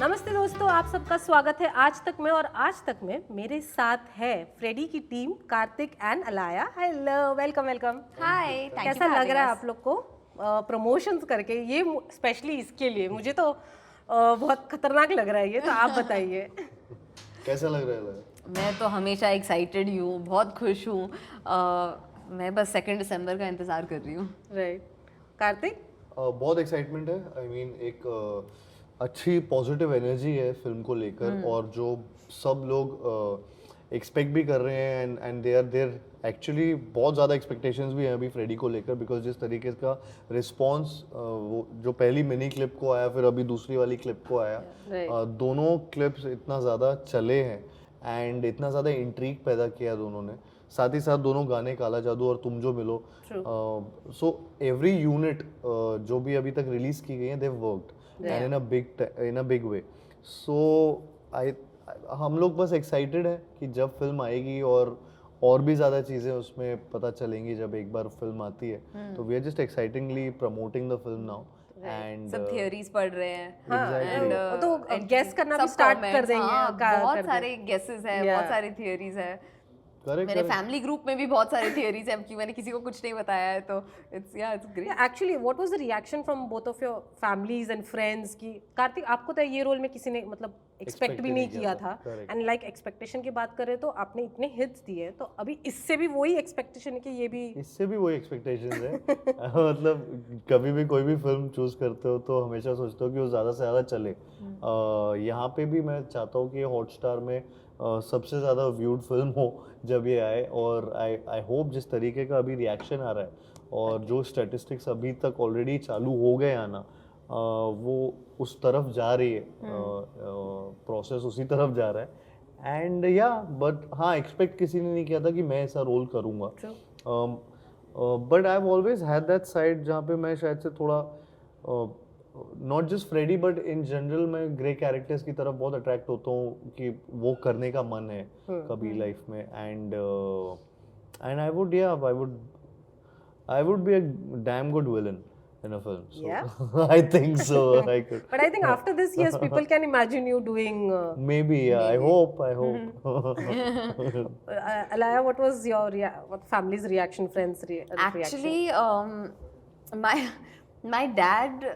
नमस्ते दोस्तों, आप सबका स्वागत है आज तक में। और आज तक में मेरे साथ है फ्रेडी की team Kartik and Alaya. Hello, welcome welcome. Hi, कैसा लग रहा है आप लोग को प्रमोशंस करके? ये स्पेशली इसके लिए मुझे तो बहुत खतरनाक लग रहा है ये, तो आप बताइए कैसा लग रहा है? मैं तो हमेशा एक्साइटेड ही हूँ, बहुत खुश हूँ। मैं बस 2 दिसंबर का इंतज़ार कर रही हूँ। राइट। कार्तिक? बहुत एक्साइटमेंट है। आई मीन एक अच्छी पॉजिटिव एनर्जी है फिल्म को लेकर, और जो सब लोग एक्सपेक्ट भी कर रहे हैं एंड देयर एक्चुअली बहुत ज़्यादा एक्सपेक्टेशंस भी हैं अभी फ्रेडी को लेकर, बिकॉज जिस तरीके का रिस्पॉन्स वो जो पहली मिनी क्लिप को आया, फिर अभी दूसरी वाली क्लिप को आया, दोनों क्लिप्स इतना ज़्यादा चले हैं एंड इतना ज़्यादा इंट्रीग पैदा किया दोनों ने। साथ ही साथ दोनों गाने काला जादू और तुम जो मिलो, सो एवरी यूनिट जो भी अभी तक रिलीज की गई है, they worked and in a big way. So हम लोग बस एक्साइटेड है कि जब फिल्म आएगी और भी ज़्यादा चीज़ें उसमें पता चलेंगी जब एक बार फिल्म आती है। तो we are just excitingly promoting the film now and सब थियरीज पढ़ रहे हैं। हाँ, तो गेस करना भी स्टार्ट कर देंगे। बहुत सारे गेसेस हैं, बहुत सारी थियरीज हैं। मेरे फैमिली ग्रुप में भी बहुत सारी थियरीज हैं कि मैंने किसी को कुछ नहीं बताया है, तो it's great. Actually what was the reaction from both of your families and friends की कार्तिक, आपको तो ये रोल में किसी ने मतलब एक्सपेक्ट भी नहीं किया था, एंड लाइक एक्सपेक्टेशन की बात करें तो आपने इतने हिट्स दिए, तो अभी इससे भी वही एक्सपेक्टेशन है कि ये भी इससे भी वही एक्सपेक्टेशंस है। मतलब कभी भी कोई भी फिल्म चूज करते हो तो हमेशा सोचते हो कि वो ज़्यादा से ज़्यादा चले। यहाँ पे भी मैं चाहता हूँ कि हॉटस्टार में सबसे ज़्यादा व्यूड फिल्म हो जब ये आए, और आई होप जिस तरीके का अभी रिएक्शन आ रहा है और जो स्टैटिस्टिक्स अभी तक ऑलरेडी चालू हो गए आना, वो उस तरफ जा रही है, प्रोसेस उसी तरफ जा रहा है। एंड या बट हाँ, एक्सपेक्ट किसी ने नहीं किया था कि मैं ऐसा रोल करूँगा, but I have always had that side जहाँ पे मैं शायद से थोड़ा not just Freddy but in general मैं ग्रे कैरेक्टर्स की तरफ बहुत अट्रैक्ट होता हूँ कि वो करने का मन है कभी लाइफ में। And I would be a damn good villain in a film, so yeah. I think so. I could. But I think after this, yes, people can imagine you doing. Maybe, yeah. Maybe. I hope. Alaya, what was your what family's reaction, friends' reaction? Actually, my dad,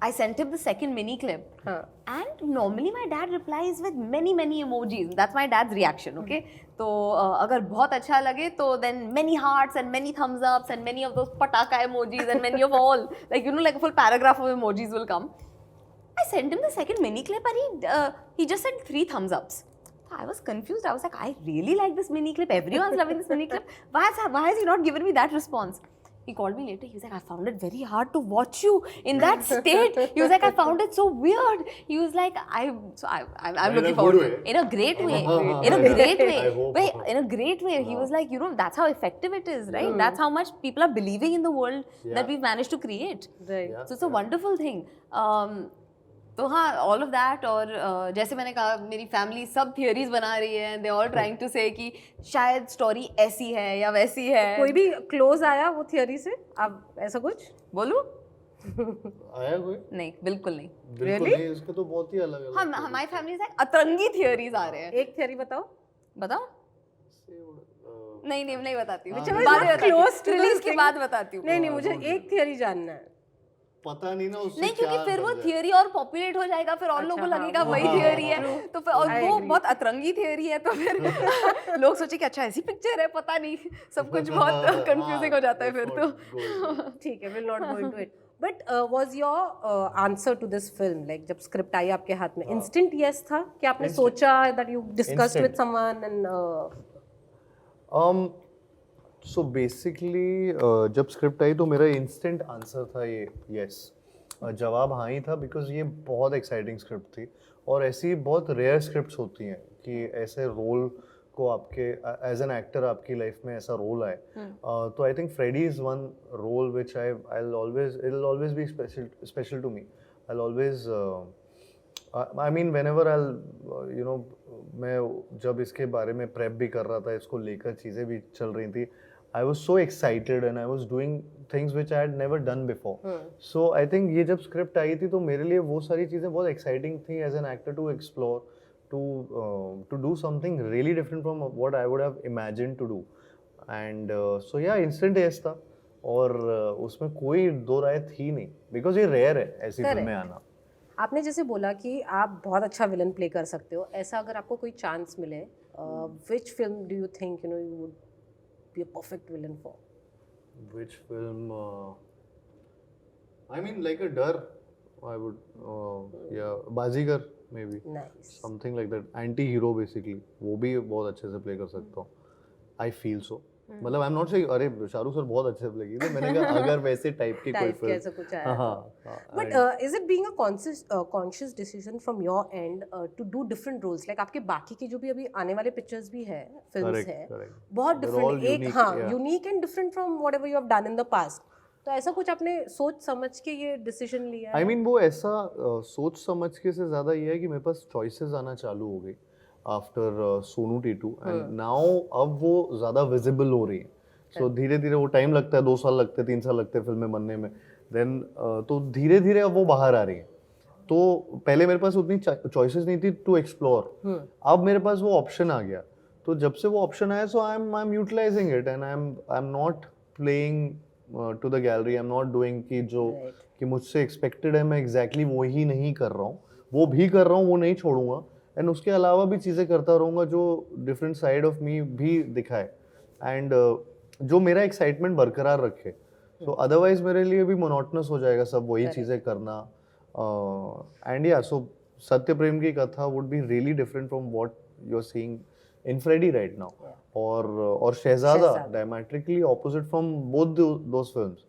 I sent him the second mini clip, and normally my dad replies with many emojis. That's my dad's reaction. Okay, तो अगर बहुत अच्छा लगे तो then many hearts and many thumbs ups and many of those pataka emojis and many of all, like you know, like a full paragraph of emojis will come. I sent him the second mini clip and he just sent 3 thumbs ups. I was confused. I was like, I really like this mini clip. Everyone's loving this mini clip. Why has he not given me that response? He called me later. He was like, I found it very hard to watch you in that state. He was like, I found it so weird. He was like, I'm looking forward to it. In a great way. In a great way. In a great way. He was like, you know, that's how effective it is, right? That's how much people are believing in the world that we've managed to create. Right. Yeah. So it's a wonderful thing. तो हाँ, all of that, और जैसे मैंने कहा मेरी family सब theories बना रही है, दे ऑल ट्राइंग टू से कि शायद स्टोरी ऐसी है या वैसी है। कोई भी क्लोज आया वो थियरी से? आप ऐसा कुछ बोलूं? आया कोई? नहीं, बिल्कुल नहीं। Really? नहीं, उसके तो बहुत ही अलग है। हम हमारी फैमिली से अतरंगी थियरीज आ रहे हैं। एक थियरी बताओ। नहीं बताती हूँ। क्लोज रिलीज के बाद बताती हूँ। नहीं, मुझे एक थियरी जानना है। पता नहीं ना उससे नहीं, क्योंकि फिर वो थियरी और पॉपुलेट हो जाएगा, फिर और लोगों को लगेगा वही थियरी है, तो फिर और वो बहुत अतरंगी थियरी है, तो फिर लोग सोचे कि अच्छा ऐसी पिक्चर है, पता नहीं, सब कुछ बहुत कंफ्यूजिंग हो जाता है फिर तो। ठीक है, will not go into it. But was your answer to this film like जब स्क्रिप्ट आई आपके हाथ में इंस्टेंट यस था कि आपने सोचा that you discussed with someone and so basically जब स्क्रिप्ट आई तो मेरा इंस्टेंट आंसर था ये यस, जवाब हाँ ही था, बिकॉज ये बहुत एक्साइटिंग स्क्रिप्ट थी और ऐसी बहुत रेयर स्क्रिप्ट्स होती हैं कि ऐसे रोल को आपके एज एन एक्टर आपकी लाइफ में ऐसा रोल आए. तो I think Freddy is one role which I will always be special to me. I always I mean whenever I you know, मैं जब इसके बारे में प्रेप भी कर रहा था, इसको लेकर चीज़ें भी चल रही थी, I was so excited and I was doing things which I had never done before. So I think ये जब स्क्रिप्ट आई थी तो मेरे लिए वो सारी चीज़ें बहुत exciting थी as an actor to explore, to do something really different from what I would have imagined to do. And so yeah, instant yes था और उसमें कोई दो राय थी नहीं, because ये rare है ऐसी फिल्में आना. आपने जैसे बोला कि आप बहुत अच्छा विलन प्ले कर सकते हो, ऐसा अगर आपको कोई चांस मिले, which film do you think you would be a perfect villain for? Which film? I mean, like a Dar, I would, yeah, Bazigar maybe. Nice. Something like that. Anti-hero basically. वो भी बहुत अच्छे से play कर सकता हूँ. I feel so. मतलब I'm not saying अरे शाहरुख सर बहुत अच्छे से play किए, मैंने कहा अगर वैसे टाइप की कोई फिल्म कैसा कुछ आया हाँ. But is it being a conscious decision from your end to do different roles? Like आपके बाकी के जो भी अभी आने वाले पिक्चर्स भी है, फिल्म्स है, बहुत डिफरेंट, एक हाँ unique and different from whatever you have done in the past. तो ऐसा कुछ आपने सोच समझ के ये डिसीजन लिया है? I mean वो ऐसा सोच समझ के से ज़्यादा ये है कि मेरे पास चॉइसेस आना चालू हो गई after Sonu Titu and now अब वो ज़्यादा विजिबल हो रही है. सो धीरे धीरे वो टाइम लगता है, 2 साल लगते हैं, 3 साल लगते हैं फिल्में बनने में. देन तो धीरे धीरे अब वो बाहर आ रही है. तो पहले मेरे पास उतनी चॉइसेस नहीं थी टू एक्सप्लोर, अब मेरे पास वो ऑप्शन आ गया. तो जब से वो ऑप्शन आया, so I am utilising it and I am not playing to the gallery. I am not doing कि जो कि मुझसे एक्सपेक्टेड है मैं एग्जैक्टली वो ही नहीं कर रहा हूँ, वो भी कर रहा हूँ, वो नहीं छोड़ूंगा. एंड उसके अलावा भी चीज़ें करता रहूँगा जो डिफरेंट साइड ऑफ मी भी दिखाए एंड जो मेरा एक्साइटमेंट बरकरार रखे. सो अदरवाइज मेरे लिए भी मोनोटनस हो जाएगा सब वही चीज़ें करना. एंड या सो सत्य Prem Ki Katha would be really different from what you are seeing in Freddy right now. और Shehzada diametrically opposite from both those films.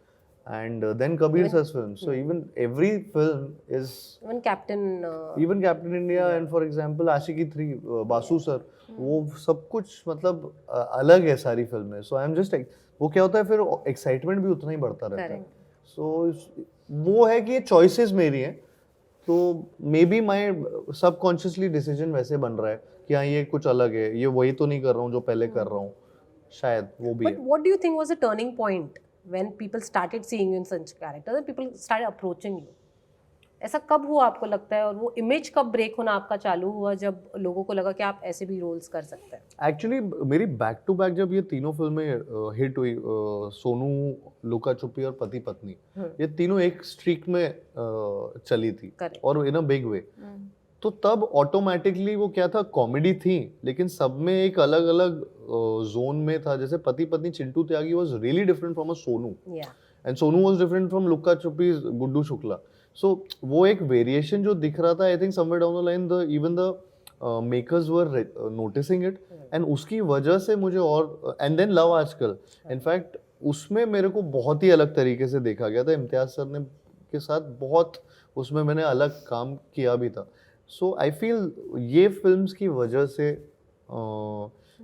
And then Kabir Sir's films. So even every film is even Captain India and for example Ashiki 3 Basu sir, वो सब कुछ मतलब अलग है सारी फिल्में. So I'm just वो क्या होता है फिर एक्साइटमेंट भी उतना ही बढ़ता रहता है. So वो है कि ये चॉइसेस मेरी हैं, तो may be my subconsciously decision वैसे बन रहा है कि हाँ ये कुछ अलग है, ये वही तो नहीं कर रहा हूँ जो पहले कर रहा हूँ, शायद वो भी है. But what do you think was a turning point when people started seeing you in such characters and people started approaching you? ऐसा कब हुआ आपको लगता है, और वो इमेज कब ब्रेक होना आपका चालू हुआ जब लोगों को लगा कि आप ऐसे भी रोल्स कर सकते हैं? एक्चुअली मेरी बैक टू बैक जब ये तीनों फिल्में हिट हुई, सोनू, लुका छुपी और पति पत्नी, ये तीनों एक स्ट्रीक में चली थी और इन अ बिग वे. तो तब ऑटोमेटिकली वो क्या था, कॉमेडी थी लेकिन सब में एक अलग अलग जोन में था. जैसे Pati Patni Chintu Tyagi was really different from a Sonu and Sonu was different from Luka Chuppi Guddu Shukla. सो वो एक वेरिएशन जो दिख रहा था, I think somewhere down the line the even the makers were noticing it and उसकी वजह से मुझे और एंड देन लव आजकल, इनफैक्ट उसमें मेरे को बहुत ही अलग तरीके से देखा गया था. इम्तियाज सर ने के साथ बहुत उसमें मैंने अलग काम किया भी था. सो आई फील ये फिल्म्स की वजह से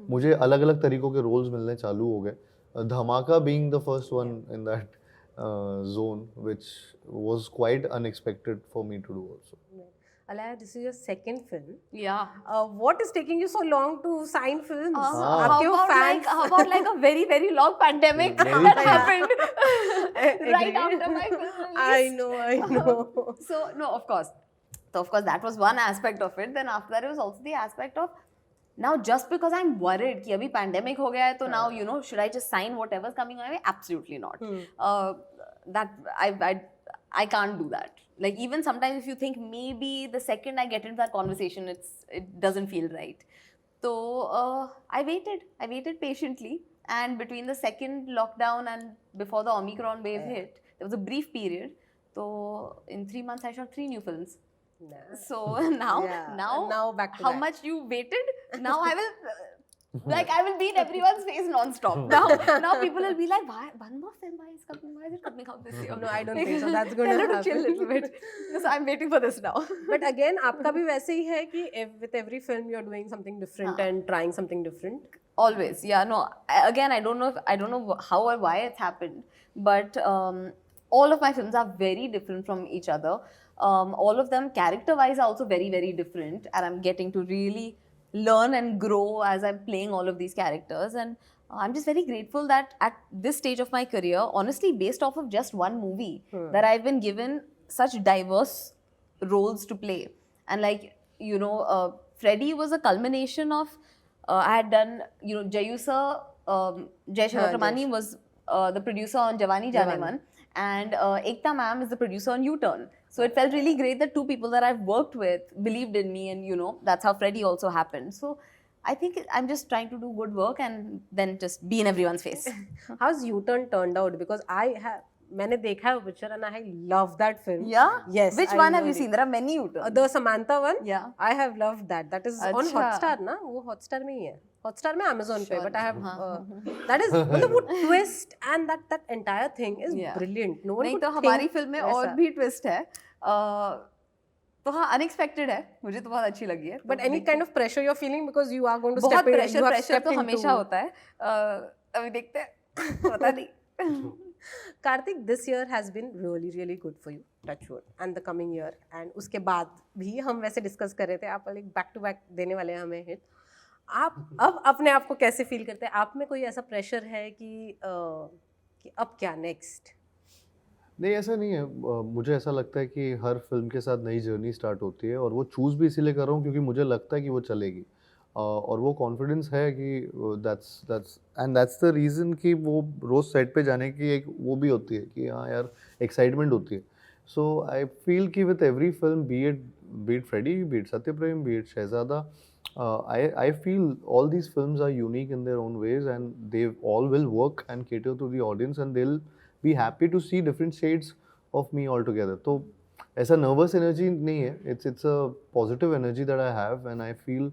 मुझे अलग अलग तरीकों के रोल्स मिलने चालू हो गए. धमाका being the first one in that zone, which was quite unexpected for me to do also. Alaya, this is your second film. Yeah. What is taking you so long to sign films? How about like a very very long pandemic that happened right after my film release? I know. So no, of course. So of course that was one aspect of it. Then after that it was also the aspect of now just because I'm worried कि अभी pandemic हो गया है तो now you know should I just sign whatever's coming my way? Absolutely not. That I can't do that. Like even sometimes if you think maybe the second I get into that conversation it doesn't feel right. So I waited patiently, and between the second lockdown and before the Omicron wave hit, there was a brief period So in 3 months I shot 3 new films. Nice. So now Yeah, now now back to how back. much you waited? Now I will like I will be in everyone's face non-stop. Now people will be like, why one more film? Why is it coming out this year? No, I don't think so. That's going Tell to her to chill a happen. little bit. Because I'm waiting for this now. But again, आपका भी वैसे ही है कि with every film you're doing something different and trying something different. Always, yeah. No, again, I don't know how or why it's happened, but all of my films are very different from each other. All of them, character-wise, are also very, very different, and I'm getting to really learn and grow as I'm playing all of these characters. And I'm just very grateful that at this stage of my career, honestly, based off of just one movie, that I've been given such diverse roles to play. And like, Freddy was a culmination of I had done, Jayu sir, Jai Shivakramani was the producer on Jawani Jaane Man, and Ekta ma'am is the producer on U-Turn. So it felt really great that two people that I've worked with believed in me, and that's how Freddy also happened. So I think I'm just trying to do good work and then just be in everyone's face. How's U-Turn turned out? Because मैंने देखा है वो picture and I love that film. Yeah? Yes. Which one have you seen? There are many U-Turns. The Samantha one? Yeah. I have loved that. That is on अच्छा. Hotstar ना? वो Hotstar में ही है. Hotstar में Amazon पे. But I have that is मतलब मतलब वो twist and that entire thing is brilliant. No one नहीं could तो हमारी think फिल्म में वैसा. और भी ट्विस्ट है तो हाँ अनएक्सपेक्टेड है मुझे तो बहुत अच्छी लगी है But any kind of pressure you're feeling because you are going to बहुत step in. You have pressure stepped तो into. हमेशा होता है अभी देखते हैं पता नहीं Kartik, this year has been really, really good for you, touch wood, and the coming year. And उसके बाद भी हम वैसे डिस्कस कर रहे थे आप लाइक बैक टू बैक देने वाले हैं हमें हिट. आप अब अपने आप को कैसे फील करते हैं? आप में कोई ऐसा प्रेशर है कि अब क्या नेक्स्ट? नहीं ऐसा नहीं है मुझे ऐसा लगता है कि हर फिल्म के साथ नई जर्नी स्टार्ट होती है और वो चूज़ भी इसीलिए कर रहा हूँ क्योंकि मुझे लगता है कि वो चलेगी और वो कॉन्फिडेंस है कि दैट्स द रीज़न कि वो रोज़ सेट पे जाने की एक वो भी होती है कि हाँ यार एक्साइटमेंट होती है. सो आई फील कि with every film be it Freddy, be it Satyaprem, be it Shehzada, I feel all these films are unique in their own ways and they all will work and cater to the audience and they'll be happy to see different shades of me altogether. तो ऐसा nervous energy नहीं है, it's a positive energy that I have and I feel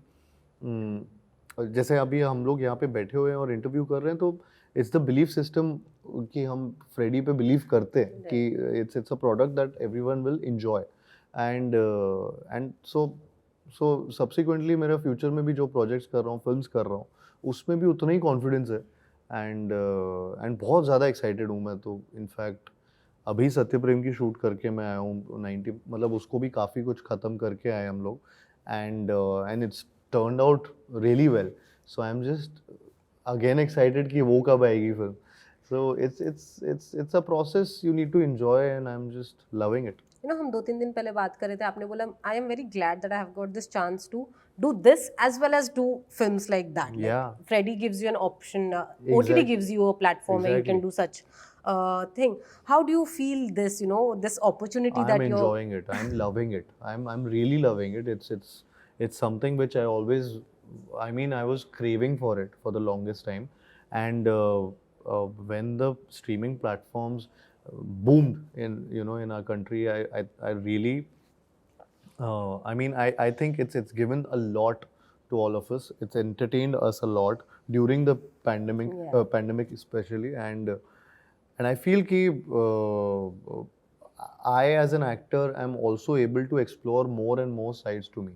जैसे अभी हम लोग यहाँ पे बैठे हुए हैं और इंटरव्यू कर रहे हैं तो it's the belief system कि हम फ्रेडी पे बिलीव करते हैं कि it's a product that everyone will enjoy and so subsequently मेरा फ्यूचर में भी जो प्रोजेक्ट्स कर रहा हूँ फिल्म्स कर रहा हूँ उसमें भी उतना ही कॉन्फिडेंस है एंड बहुत ज़्यादा एक्साइटेड हूँ मैं तो इनफैक्ट अभी सत्यप्रेम की शूट करके मैं आया हूँ 90 मतलब उसको भी काफ़ी कुछ ख़त्म करके आए हम लोग and it's turned out really well so I am just again excited कि वो कब आएगी film. So it's a process you need to enjoy and I'm just loving it. हम 2-3 दिन पहले बात कर रहे थे आपने बोला I am very glad that I have got this chance to do this as well as do films like that. Yeah. Like Freddy gives you an option, Exactly. OTT gives you a platform where you can Exactly. do such thing. How do you feel this, this opportunity that I'm you're... enjoying it. I'm loving it. I'm really loving it. It's something which I always, I mean, I was craving for it for the longest time. And when the streaming platforms boomed in our country, I really, I mean, I think it's given a lot to all of us. It's entertained us a lot during the pandemic, pandemic especially, and I feel कि I as an actor am also able to explore more and more sides to me,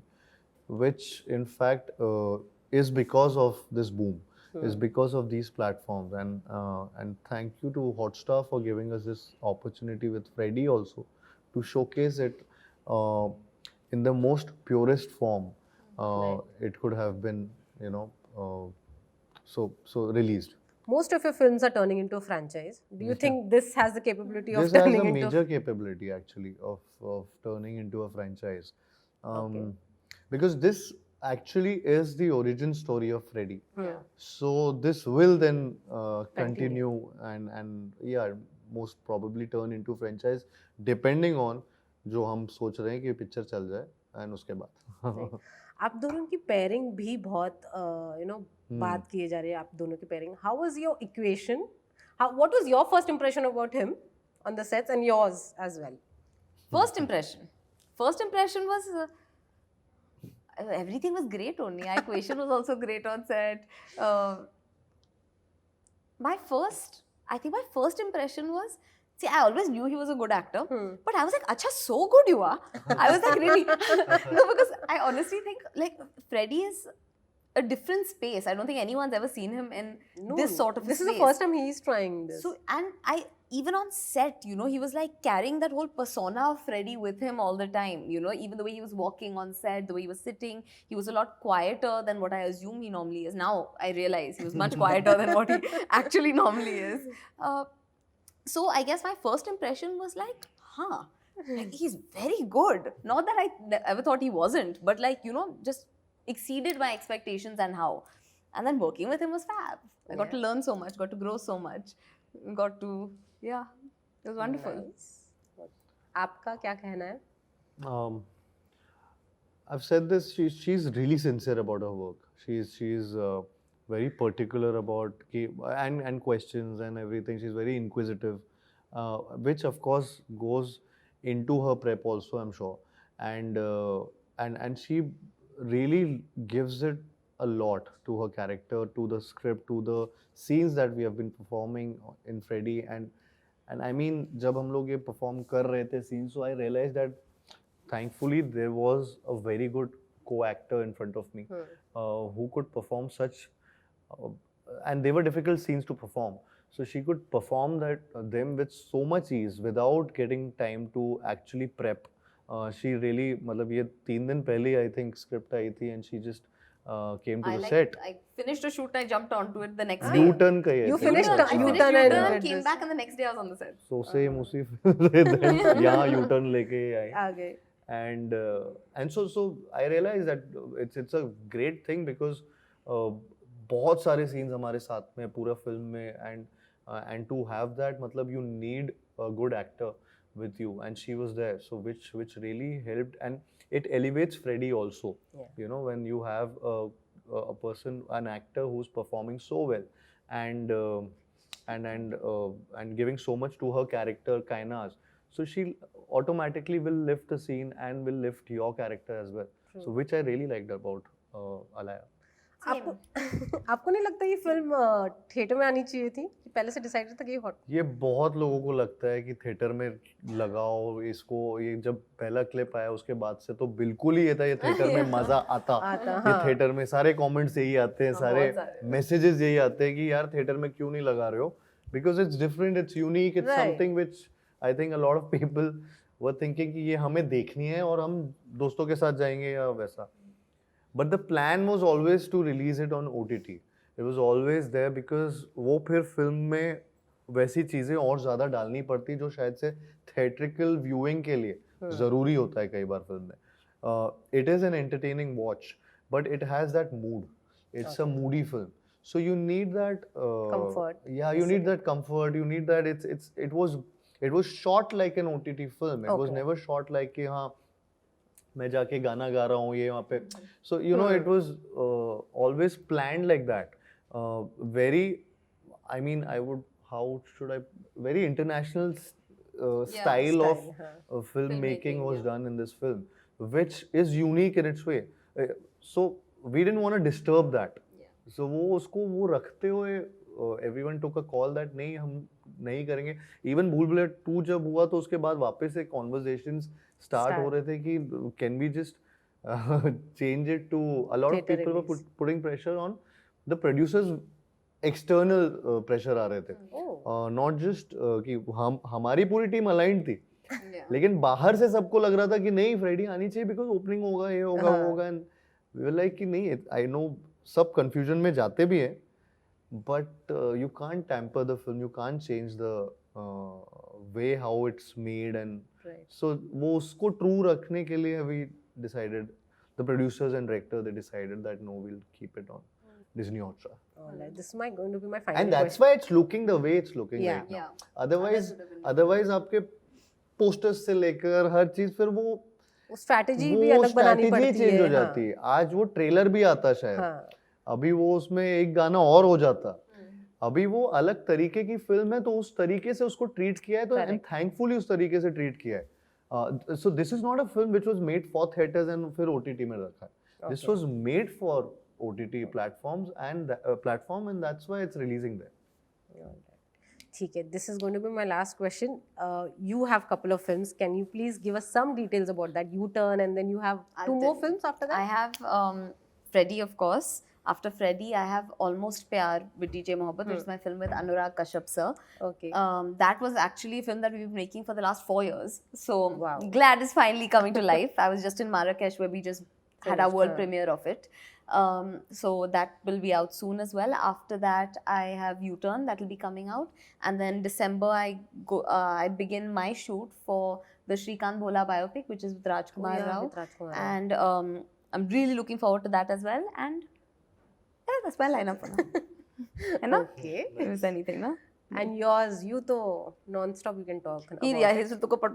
which in fact is because of this boom. Is because of these platforms and thank you to Hotstar for giving us this opportunity with Freddy also to showcase it in the most purest form it could have been so released. Most of your films are turning into a franchise. Do you think this has the capability of this turning has a into... major capability actually of turning into a franchise because this actually is the origin story of Freddy. So this will then continue and yeah most probably turn into franchise depending on जो हम सोच रहे हैं कि picture चल जाए and उसके बाद आप दोनों की पेयरिंग भी बहुत बात किए जा रही है आप दोनों की pairing. How was your equation? What was your first impression about him on the sets and yours as well? First impression was everything was great only. Equation was also great on set. I think my first impression was, see, I always knew he was a good actor, but I was like, acha, so good you are. I was like, really? No, because I honestly think like Freddy is a different space. I don't think anyone's ever seen him in this sort of This space. is the first time he's trying this. So, and even on set, you know, he was like carrying that whole persona of Freddy with him all the time. You know, even the way he was walking on set, the way he was sitting, he was a lot quieter than what I assume he normally is. Now I realize he was much quieter than what he actually normally is. So I guess my first impression was like, like he's very good. Not that I ever thought he wasn't, but like, you know, just exceeded my expectations and how. And then working with him was fab. I got to learn so much, got to grow so much, got to, yeah, it was wonderful. Nice. आपका क्या कहना है? I've said this. She's really sincere about her work. She's very particular about and questions and everything. She's very inquisitive, which of course goes into her prep also, I'm sure. And she really gives it a lot to her character, to the script, to the scenes that we have been performing in Freddy. And I mean, जब हम लोग ये perform कर रहे थे scenes, so I realized that thankfully there was a very good co-actor in front of me who could perform such, and they were difficult scenes to perform. So she could perform them with so much ease without getting time to actually prep. She really, मतलब ये 3 दिन पहले I think script आई थी and she just came to the set. I finished a shoot, I jumped onto it the next day. U-turn का ये You थी finished ना? I finished U-turn U-turn and and came back and the next day I was on the set. So same उसी फिर यहाँ U-turn लेके आए. आ गए. And so I realized that it's a great thing because बहुत सारे scenes हमारे साथ में पूरा film में and to have that मतलब you need a good actor with you, and she was there, so which really helped, and it elevates Freddy also. You know, when you have a person, an actor who's performing so well and giving so much to her character Kainaz, so she automatically will lift the scene and will lift your character as well. So which I really liked about Alaya. आपको नहीं लगता ये film theatre में आनी चाहिए थी कि पहले से डिसाइडेड था कि ये बहुत लोगों को लगता है कि थिएटर में लगाओ इसको, ये जब पहला क्लिप आया उसके बाद से तो बिल्कुल ही ये था ये थिएटर में मजा आता ये थिएटर में सारे कमेंट्स यही आते हैं, सारे मैसेजेस यही आते हैं कि यार थिएटर में क्यों नहीं लगा रहे हो, because it's different, it's unique, it's something which I think a lot of people were thinking कि ये हमें देखनी है और हम दोस्तों के साथ जाएंगे या वैसा. But the plan was always to release it on OTT. It was always there because वो फिर फिल्म में वैसी चीज़ें और ज़्यादा डालनी पड़ती जो शायद से theatrical viewing के लिए ज़रूरी होता है कई बार फिल्म में. It is an entertaining watch, but it has that mood. It's a moody film. So you need that comfort. Yeah, you need that comfort. You need that. It was shot like an OTT film. It was never shot like कि हाँ मैं जाके गाना गा रहा हूँ ये वहाँ पे. So you know it was always planned like that. Very, I mean very international style of filmmaking was done in this film, which is unique in its way. So we didn't want to disturb that. So वो रखते हुए everyone took a call that नहीं हम नहीं करेंगे. Even भूल भुलैया 2 जब हुआ तो उसके बाद वापस से conversations start हो रहे थे कि can we just change it to, a lot of people were putting pressure on the producers, external pressure आ रहे थे, not just कि हमारी पूरी टीम aligned थी लेकिन बाहर से सबको लग रहा था कि नहीं फ्रेडी आनी चाहिए because opening होगा ये होगा वो होगा, and we were like कि नहीं, I know सब confusion में जाते भी हैं but you can't tamper the film, you can't change the way how it's made, and so वो उसको true रखने के लिए we decided, the producers and director, they decided that no, we'll keep it on Disney Hotstar. Alright, this is going to be my final and that's why it's looking the way it's looking right now. Otherwise आपके posters से लेकर हर चीज फिर वो strategy भी अलग बनानी पड़ती है, change हो जाती है. आज वो trailer भी आता शायद, अभी वो उसमें एक गाना और हो जाता, अभी वो अलग तरीके की फिल्म है तो उस तरीके से उसको ट्रीट किया है, तो एंड थैंकफुली उस तरीके से ट्रीट किया है. So this is not a film which was made for theaters and फिर OTT में रखा है. This was made for OTT platforms and that's why it's releasing there. ठीक है, this is going to be my last question. You have couple of films. Can you please give us some details about that? U-turn, and then you have two more films after that? I have Freddy, of course. After Freddy, I have Almost Pyar with DJ Mohabbat, which is my film with Anurag Kashyap sir. Okay. That was actually a film that we've been making for the last 4 years. So Wow. glad it's finally coming to life. I was just in Marrakesh where we just had our world premiere of it. So that will be out soon as well. After that, I have U-turn that will be coming out, and then December I begin my shoot for the Shrikant Bhola biopic, which is with Rajkumar Rao, with Rajkumar Rao. and I'm really looking forward to that as well. And yeah, that's my lineup for now. है ना? Okay. If there's anything, no? And yours, you to non-stop you can talk about. Yeah, he's to go But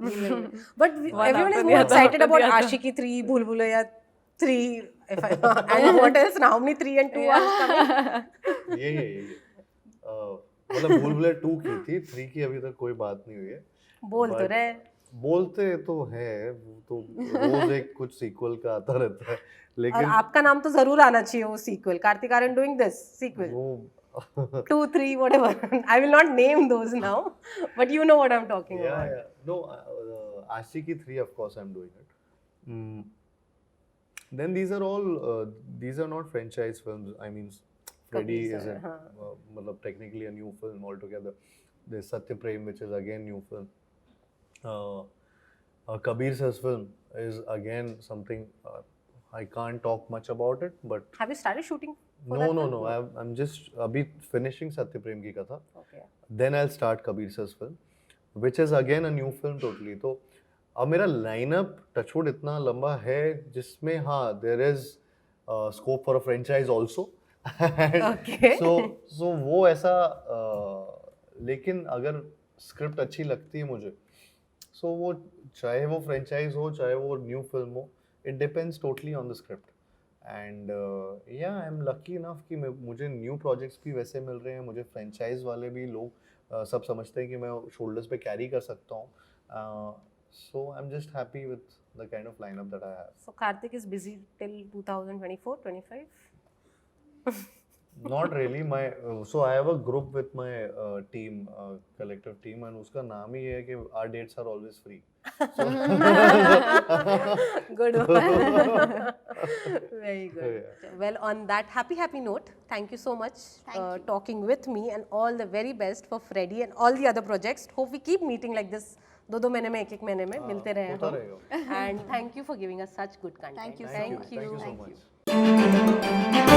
everyone is more excited about Ashiki 3, Bhul Bhulaiya 3, and what else? Now, how many 3 and 2 are coming? ये मतलब भूल भुलैया 2 की थी, 3 की अभी तक कोई बात नहीं हुई है. बोल तो रहे. बोलते तो है, वो तो रोज एक कुछ सीक्वल का आता रहता है, लेकिन और आपका नाम तो जरूर आना चाहिए वो sequel. Kartik are doing this sequel. वो 2, 3, whatever. I will not name those now, but you know what I'm talking about. yeah. No, Ashiki 3, of course, I'm doing it. Then these are not franchise films. I mean, Freddy is मतलब technically a new film altogether. There's Satya Prem, which is again new film. Kabir Sir's film is again something I can't talk much about it, but Have you started shooting? no. I'm just abhi finishing Satya Prem ki katha. Okay. Then I'll start Kabir Sir's film, which is again a new film totally. तो अब मेरा lineup touchwood इतना लंबा है जिसमें हाँ there is scope for a franchise also. So वो ऐसा लेकिन अगर स्क्रिप्ट अच्छी लगती है मुझे, सो वो चाहे वो फ्रेंचाइज हो चाहे वो न्यू फिल्म हो, it depends totally on the script. And या आई एम लकी इनफ कि मुझे न्यू प्रोजेक्ट्स भी वैसे मिल रहे हैं, मुझे फ्रेंचाइज वाले भी लोग सब समझते हैं कि मैं शोल्डर्स पे कैरी कर सकता हूँ. So I'm just happy with the kind of lineup that I have. So Kartik is busy till 2024, 25? Not really. So I have a group with my team, collective team, and उसका नाम ही है कि our dates are always free. Good one. Very good. Yeah. Well, on that happy note, thank you so much talking with me, and all the very best for Freddy and all the other projects. Hope we keep meeting like this. 2 महीने में 1 महीने में मिलते रहे हम. And thank you for giving us such good content. Thank you. Thank you so much.